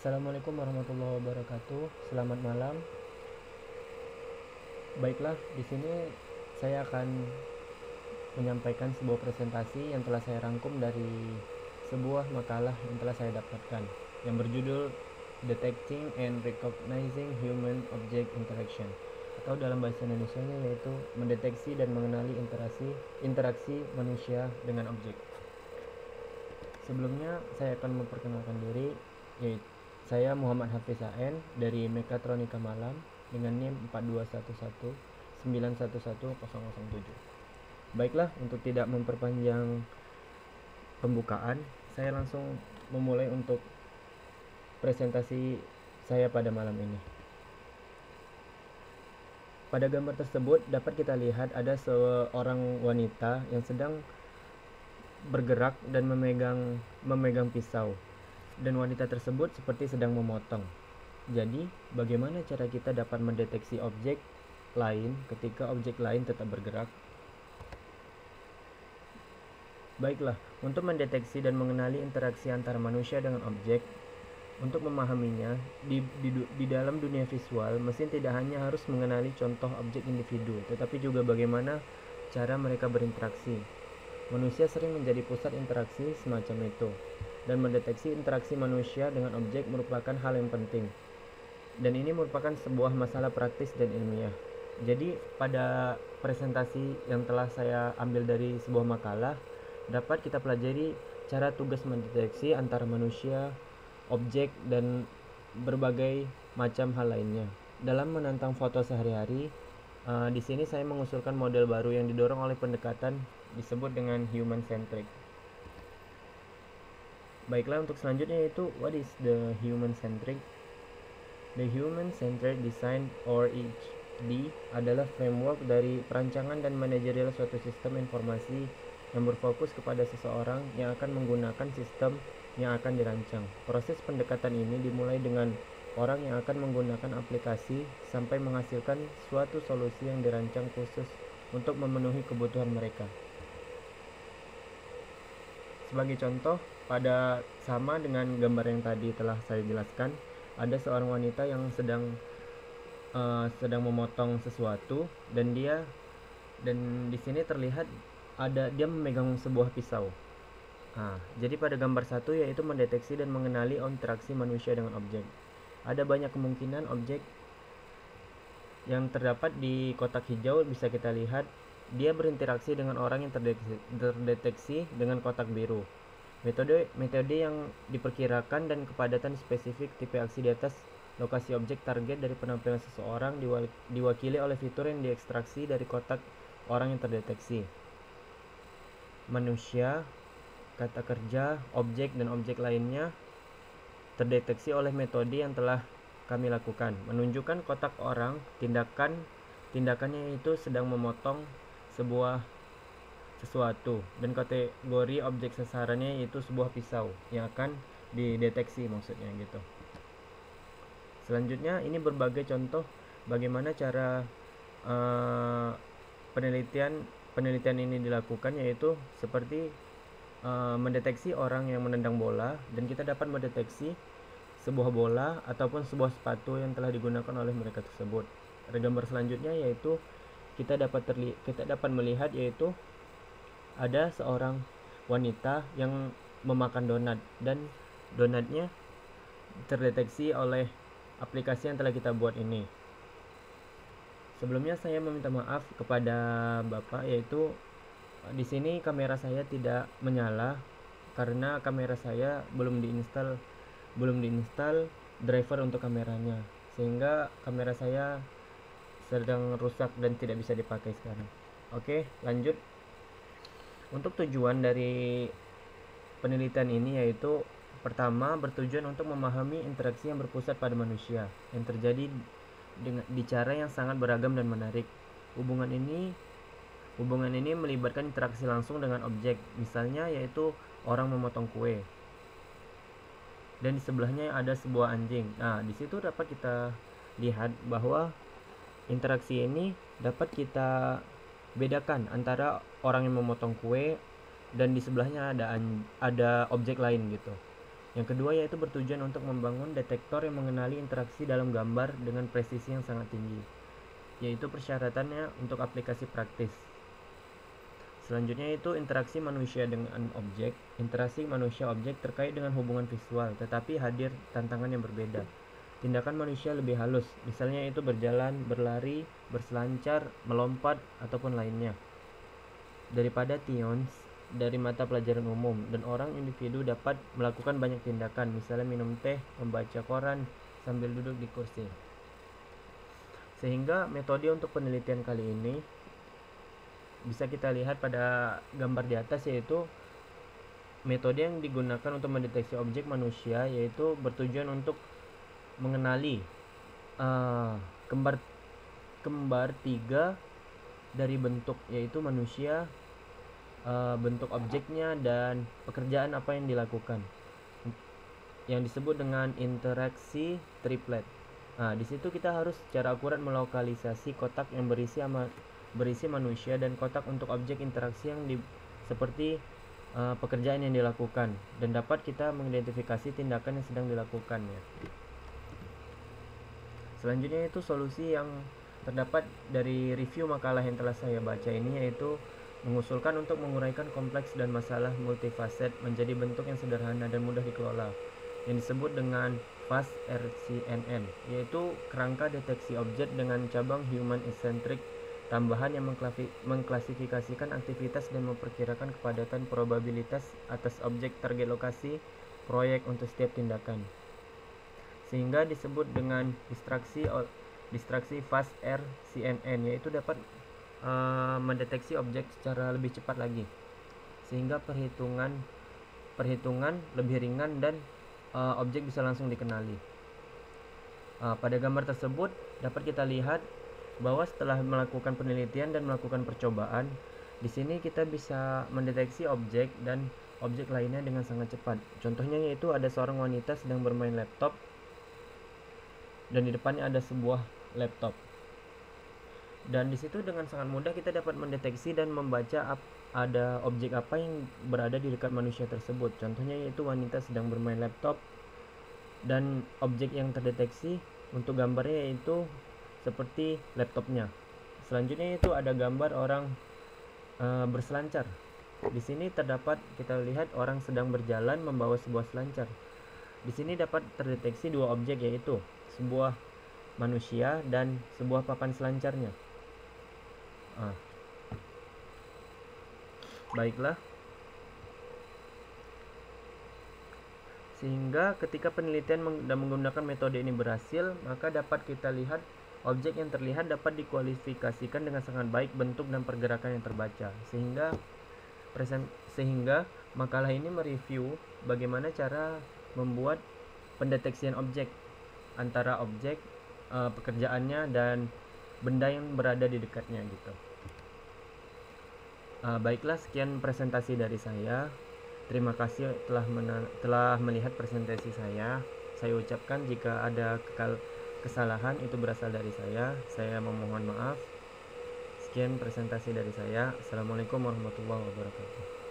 Assalamualaikum warahmatullahi wabarakatuh. Selamat malam. Baiklah, di sini saya akan menyampaikan sebuah presentasi yang telah saya rangkum dari sebuah makalah yang telah saya dapatkan yang berjudul Detecting and Recognizing Human Object Interaction, atau dalam bahasa Indonesianya yaitu mendeteksi dan mengenali interaksi manusia dengan objek. Sebelumnya saya akan memperkenalkan diri, yaitu saya Muhammad Hafiz AN dari Mekatronika Malam dengan NIM 42119110007. Baiklah, untuk tidak memperpanjang pembukaan, saya langsung memulai untuk presentasi saya pada malam ini. Pada gambar tersebut dapat kita lihat ada seorang wanita yang sedang bergerak dan memegang pisau, dan wanita tersebut seperti sedang memotong. Jadi, bagaimana cara kita dapat mendeteksi objek lain ketika objek lain tetap bergerak? Baiklah, untuk mendeteksi dan mengenali interaksi antara manusia dengan objek, untuk memahaminya, di dalam dunia visual, mesin tidak hanya harus mengenali contoh objek individu, tetapi juga bagaimana cara mereka berinteraksi. Manusia sering menjadi pusat interaksi semacam itu, dan mendeteksi interaksi manusia dengan objek merupakan hal yang penting. Dan ini merupakan sebuah masalah praktis dan ilmiah. Jadi, pada presentasi yang telah saya ambil dari sebuah makalah, dapat kita pelajari cara tugas mendeteksi antara manusia, objek, dan berbagai macam hal lainnya. Dalam menantang foto sehari-hari, di sini saya mengusulkan model baru yang didorong oleh pendekatan disebut dengan human centric. Baiklah, untuk selanjutnya yaitu what is the human centric? The human centered design or HD adalah framework dari perancangan dan manajerial suatu sistem informasi yang berfokus kepada seseorang yang akan menggunakan sistem yang akan dirancang. Proses pendekatan ini dimulai dengan orang yang akan menggunakan aplikasi sampai menghasilkan suatu solusi yang dirancang khusus untuk memenuhi kebutuhan mereka. Sebagai contoh, sama dengan gambar yang tadi telah saya jelaskan, ada seorang wanita yang sedang memotong sesuatu, dan di sini terlihat dia memegang sebuah pisau. Jadi pada gambar satu yaitu mendeteksi dan mengenali interaksi manusia dengan objek. Ada banyak kemungkinan objek yang terdapat di kotak hijau bisa kita lihat dia berinteraksi dengan orang yang terdeteksi dengan kotak biru. Metode yang diperkirakan dan kepadatan spesifik tipe aksi di atas lokasi objek target dari penampilan seseorang diwakili oleh fitur yang diekstraksi dari kotak orang yang terdeteksi. Manusia, kata kerja, objek, dan objek lainnya terdeteksi oleh metode yang telah kami lakukan. Menunjukkan kotak orang, tindakannya itu sedang memotong sesuatu, dan kategori objek sasarannya yaitu sebuah pisau yang akan dideteksi, maksudnya gitu. Selanjutnya ini berbagai contoh bagaimana cara penelitian ini dilakukan, yaitu seperti mendeteksi orang yang menendang bola, dan kita dapat mendeteksi sebuah bola ataupun sebuah sepatu yang telah digunakan oleh mereka tersebut. Pada gambar selanjutnya yaitu kita dapat melihat yaitu ada seorang wanita yang memakan donat, dan donatnya terdeteksi oleh aplikasi yang telah kita buat ini. Sebelumnya saya meminta maaf kepada Bapak, yaitu di sini kamera saya tidak menyala karena kamera saya belum diinstal driver untuk kameranya, sehingga kamera saya sedang rusak dan tidak bisa dipakai sekarang. Oke, lanjut. Untuk tujuan dari penelitian ini yaitu pertama, bertujuan untuk memahami interaksi yang berpusat pada manusia yang terjadi di cara yang sangat beragam dan menarik. Hubungan ini melibatkan interaksi langsung dengan objek, misalnya yaitu orang memotong kue, dan di sebelahnya ada sebuah anjing. Di situ dapat kita lihat bahwa interaksi ini dapat kita bedakan antara orang yang memotong kue dan di sebelahnya ada objek lain gitu. Yang kedua yaitu bertujuan untuk membangun detektor yang mengenali interaksi dalam gambar dengan presisi yang sangat tinggi, yaitu persyaratannya untuk aplikasi praktis. Selanjutnya itu interaksi manusia dengan objek. Interaksi manusia-objek terkait dengan hubungan visual, tetapi hadir tantangan yang berbeda. Tindakan manusia lebih halus, misalnya itu berjalan, berlari, berselancar, melompat, ataupun lainnya. Daripada tions dari mata pelajaran umum, dan orang individu dapat melakukan banyak tindakan, misalnya minum teh, membaca koran, sambil duduk di kursi. Sehingga metode untuk penelitian kali ini bisa kita lihat pada gambar di atas, yaitu metode yang digunakan untuk mendeteksi objek manusia, yaitu bertujuan untuk mengenali kembar tiga dari bentuk, yaitu manusia, bentuk objeknya, dan pekerjaan apa yang dilakukan, yang disebut dengan interaksi triplet. Nah, di situ kita harus secara akurat melokalisasi kotak yang berisi manusia dan kotak untuk objek interaksi yang seperti pekerjaan yang dilakukan, dan dapat kita mengidentifikasi tindakan yang sedang dilakukannya. Selanjutnya itu solusi yang terdapat dari review makalah yang telah saya baca ini, yaitu mengusulkan untuk menguraikan kompleks dan masalah multifaset menjadi bentuk yang sederhana dan mudah dikelola, yang disebut dengan FAST RCNN, yaitu kerangka deteksi objek dengan cabang human eccentric tambahan yang mengklasifikasikan aktivitas dan memperkirakan kepadatan probabilitas atas objek target lokasi proyek untuk setiap tindakan, sehingga disebut dengan distraksi FAST RCNN, yaitu dapat mendeteksi objek secara lebih cepat lagi, sehingga perhitungan lebih ringan dan objek bisa langsung dikenali. Pada gambar tersebut dapat kita lihat bahwa setelah melakukan penelitian dan melakukan percobaan, di sini kita bisa mendeteksi objek dan objek lainnya dengan sangat cepat. Contohnya yaitu ada seorang wanita sedang bermain laptop dan di depannya ada sebuah laptop. Dan di situ dengan sangat mudah kita dapat mendeteksi dan membaca ada objek apa yang berada di dekat manusia tersebut. Contohnya yaitu wanita sedang bermain laptop, dan objek yang terdeteksi untuk gambarnya yaitu seperti laptopnya. Selanjutnya itu ada gambar orang berselancar. Di sini terdapat kita lihat orang sedang berjalan membawa sebuah selancar. Di sini dapat terdeteksi dua objek, yaitu sebuah manusia dan sebuah papan selancarnya. Baiklah. Sehingga ketika penelitian menggunakan metode ini berhasil, maka dapat kita lihat objek yang terlihat dapat dikualifikasikan dengan sangat baik bentuk dan pergerakan yang terbaca. Sehingga makalah ini mereview bagaimana cara membuat pendeteksian objek, antara objek, pekerjaannya, dan benda yang berada di dekatnya gitu. Baiklah, sekian presentasi dari saya. Terima kasih telah melihat presentasi saya. Saya ucapkan jika ada kesalahan itu berasal dari saya. Saya memohon maaf. Sekian presentasi dari saya. Assalamualaikum warahmatullahi wabarakatuh.